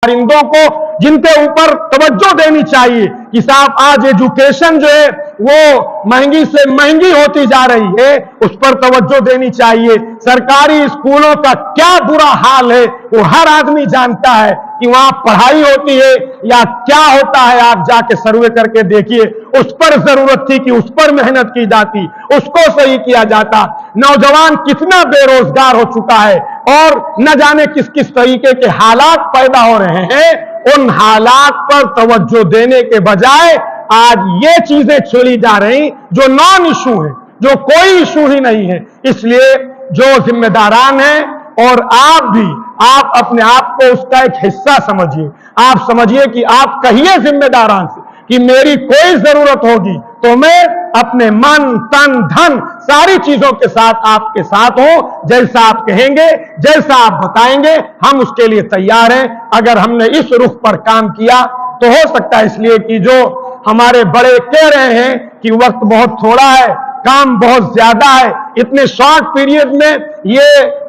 परिंदों को जिनके ऊपर तवज्जो देनी चाहिए कि साहब आज एजुकेशन जो है वो महंगी से महंगी होती जा रही है, उस पर तवज्जो देनी चाहिए। सरकारी स्कूलों का क्या बुरा हाल है वो हर आदमी जानता है कि वहां पढ़ाई होती है या क्या होता है, आप जाके सर्वे करके देखिए। उस पर जरूरत थी कि उस पर मेहनत की जाती, उसको सही किया जाता। नौजवान कितना बेरोजगार हो चुका है और न जाने किस किस तरीके के हालात पैदा हो रहे हैं, उन हालात पर तवज्जो देने के बजाय आज ये चीजें छेड़ी जा रही जो नॉन इशू है, जो कोई इशू ही नहीं है। इसलिए जो जिम्मेदारान हैं और आप भी, आप अपने आप को उसका एक हिस्सा समझिए। आप समझिए कि आप कहिए जिम्मेदारान से कि मेरी कोई जरूरत होगी तो मैं अपने मन तन धन सारी चीजों के साथ आपके साथ हूं। जैसा आप कहेंगे, जैसा आप बताएंगे, हम उसके लिए तैयार हैं। अगर हमने इस रुख पर काम किया तो हो सकता है, इसलिए कि जो हमारे बड़े कह रहे हैं कि वक्त बहुत थोड़ा है, काम बहुत ज्यादा है, इतने शॉर्ट पीरियड में ये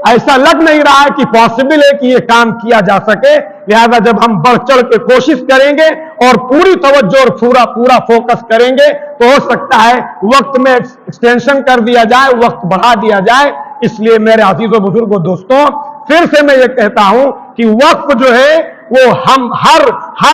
ऐसा लग नहीं रहा है कि पॉसिबल है कि ये काम किया जा सके। लिहाजा जब हम बढ़ चढ़ के कोशिश करेंगे और पूरी तवज्जो और पूरा फोकस करेंगे तो हो सकता है वक्त में एक्सटेंशन कर दिया जाए, वक्त बढ़ा दिया जाए। इसलिए मेरे अजीजों बुजुर्गों दोस्तों, फिर से मैं ये कहता हूं कि वक्त जो है वो हम हर